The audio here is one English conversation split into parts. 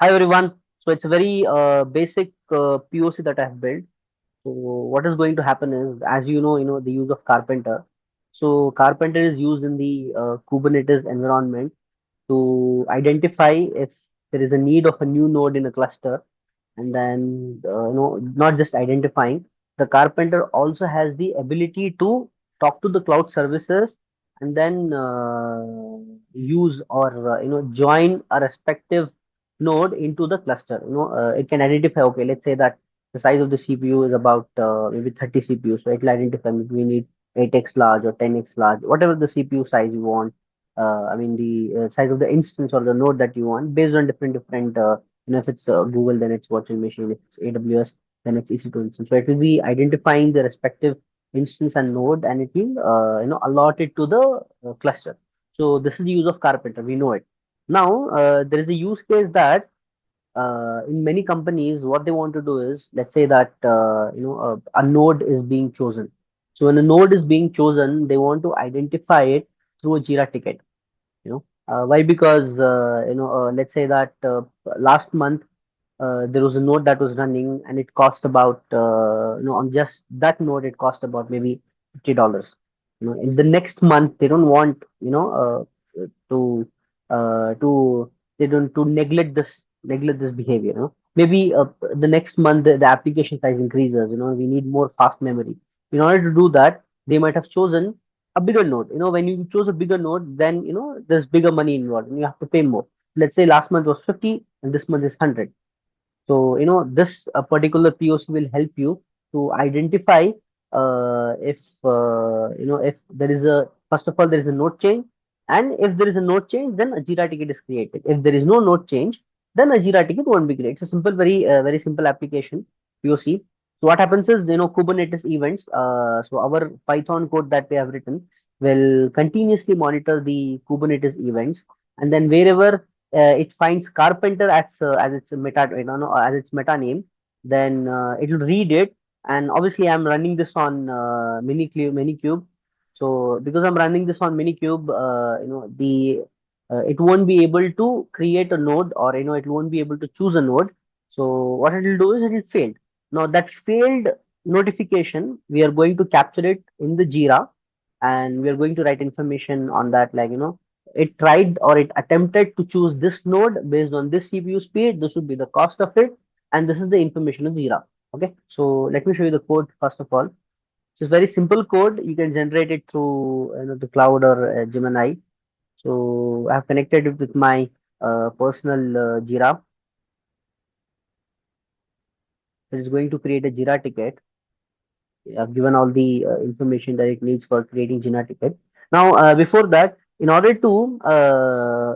Hi everyone. So it's a very basic POC that I've built. So what is going to happen is, as you know the use of Karpenter. So Karpenter is used in the Kubernetes environment to identify if there is a need of a new node in a cluster, and then not just identifying. The Carpenter also has the ability to talk to the cloud services and then use or join a respective node into the cluster. It can identify, okay, let's say that the size of the CPU is about maybe 30 CPU, so it will identify maybe we need 8x large or 10x large, whatever the CPU size you want. I mean the size of the instance or the node that you want based on different if it's Google, then it's virtual machine. If it's AWS, then it's EC2 instance. So it will be identifying the respective instance and node, and it will allot it to the cluster. So this is the use of Carpenter. We know it. Now there is a use case that in many companies, what they want to do is, let's say that a node is being chosen. So when a node is being chosen, they want to identify it through a Jira ticket. Why? Because let's say that last month there was a node that was running and it cost about on just that node it cost about maybe $50. In the next month they don't want to to they don't to neglect this behavior. Maybe the next month the application size increases. We need more fast memory. In order to do that, they might have chosen a bigger node. When you choose a bigger node, then there's bigger money involved and you have to pay more. Let's say last month was 50 and this month is 100. So, this particular POC will help you to identify if there is a, first of all, there is a node change. And if there is a node change, then a Jira ticket is created. If there is no node change, then a Jira ticket won't be created. It's a simple, very simple application, POC. So what happens is, Kubernetes events. So our Python code that we have written will continuously monitor the Kubernetes events. And then wherever it finds Carpenter as its meta, as its meta name, then it will read it. And obviously, I'm running this on Minikube. So because I'm running this on Minikube, the it won't be able to create a node, or it won't be able to choose a node. So what it will do is it will fail. Now that failed notification, we are going to capture it in the Jira, and we are going to write information on that, like it tried or it attempted to choose this node based on this CPU speed. This would be the cost of it, and this is the information of Jira. Okay, so let me show you the code first of all. It's very simple code. You can generate it through the cloud or Gemini. So I have connected it with my personal Jira. It is going to create a Jira ticket. I've given all the information that it needs for creating Jira ticket. Now, before that, in order to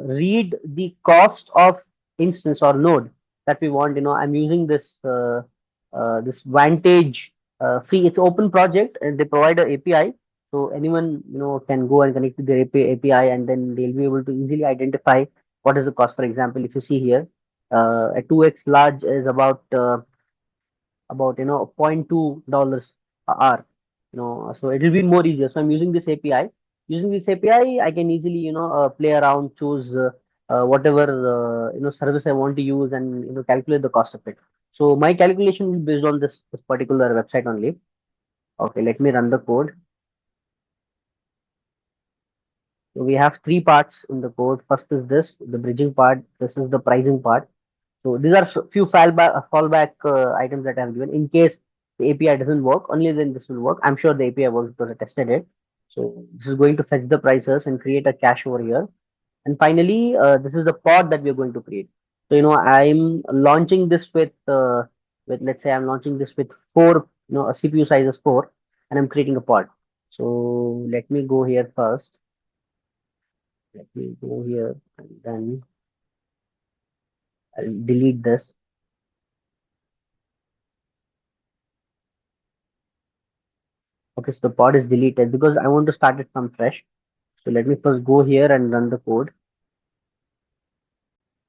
read the cost of instance or node that we want, I'm using this Vantage free. It's open project and they provide an API, so anyone can go and connect to their API, and then they'll be able to easily identify what is the cost. For example, if you see here, a 2x large is about $0.2 a hour. So it will be more easier. So I'm using this API. Using this API, I can easily play around, choose whatever service I want to use, and calculate the cost of it. So my calculation will be based on this particular website only. Okay, let me run the code. So we have three parts in the code. First is this, the bridging part. This is the pricing part. So these are few fallback items that I have given in case the API doesn't work. Only then this will work. I'm sure the API works because I tested it. So this is going to fetch the prices and create a cache over here. And finally, this is the pod that we are going to create. So I'm launching this with, let's say I'm launching this with four, a CPU size is four, and I'm creating a pod. So let me go here first. Let me go here and then I'll delete this. Okay, so the pod is deleted because I want to start it from fresh. So let me first go here and run the code.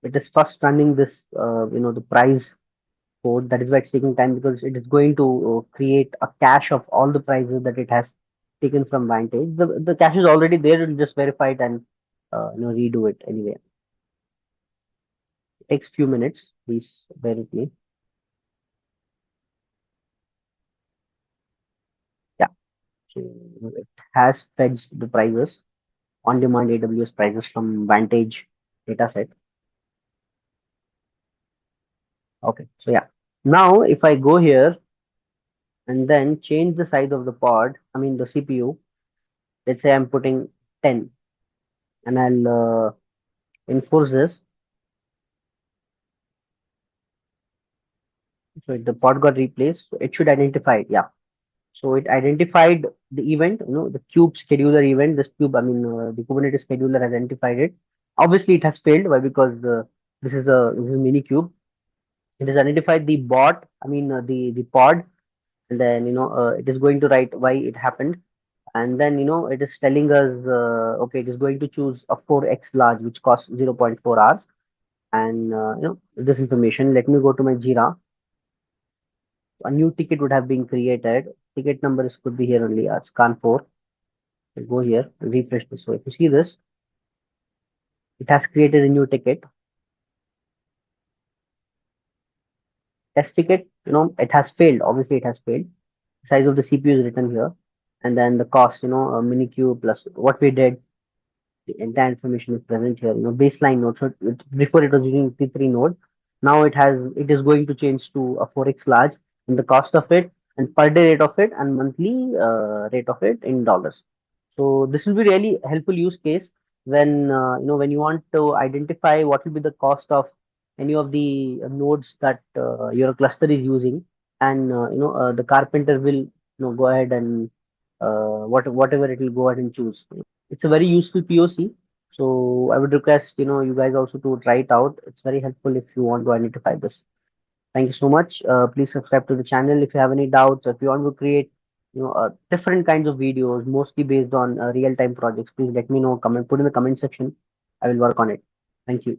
It is first running this, the price code. That is why it's taking time, because it is going to create a cache of all the prices that it has taken from Vantage. The cache is already there. It'll just verify it and redo it anyway. takes few minutes. Please bear with me. Yeah. So it has fetched the prices, on-demand AWS prices from Vantage dataset. Okay. So yeah. Now if I go here and then change the size of the pod, I mean the CPU, let's say I'm putting 10 and I'll enforce this. So the pod got replaced. So it should identify it. Yeah. So it identified the event, the kube scheduler event. This kube, I mean, the Kubernetes scheduler has identified it. Obviously, it has failed. Why? Because this is Minikube. It has identified the bot, I mean, the pod, and then it is going to write why it happened, and then it is telling us, okay, it is going to choose a 4x large, which costs 0.4 hours, and this information. Let me go to my Jira. A new ticket would have been created. Ticket numbers could be here only. Scan 4. Go here, refresh this. So if you see this, it has created a new ticket, test ticket. It has failed. Obviously, it has failed. Size of the CPU is written here, and then the cost. Minikube plus what we did. The entire information is present here. Baseline node. So before it was using T3 node. Now it is going to change to a 4x large, and the cost of it, and per day rate of it, and monthly rate of it in dollars. So this will be really helpful use case when when you want to identify what will be the cost of any of the nodes that your cluster is using, and the Karpenter will go ahead and whatever it will go ahead and choose. It's a very useful POC. So I would request you guys also to try it out. It's very helpful if you want to identify this. Thank you so much. Please subscribe to the channel if you have any doubts. If you want to create, different kinds of videos, mostly based on real-time projects, please let me know. Comment, put in the comment section. I will work on it. Thank you.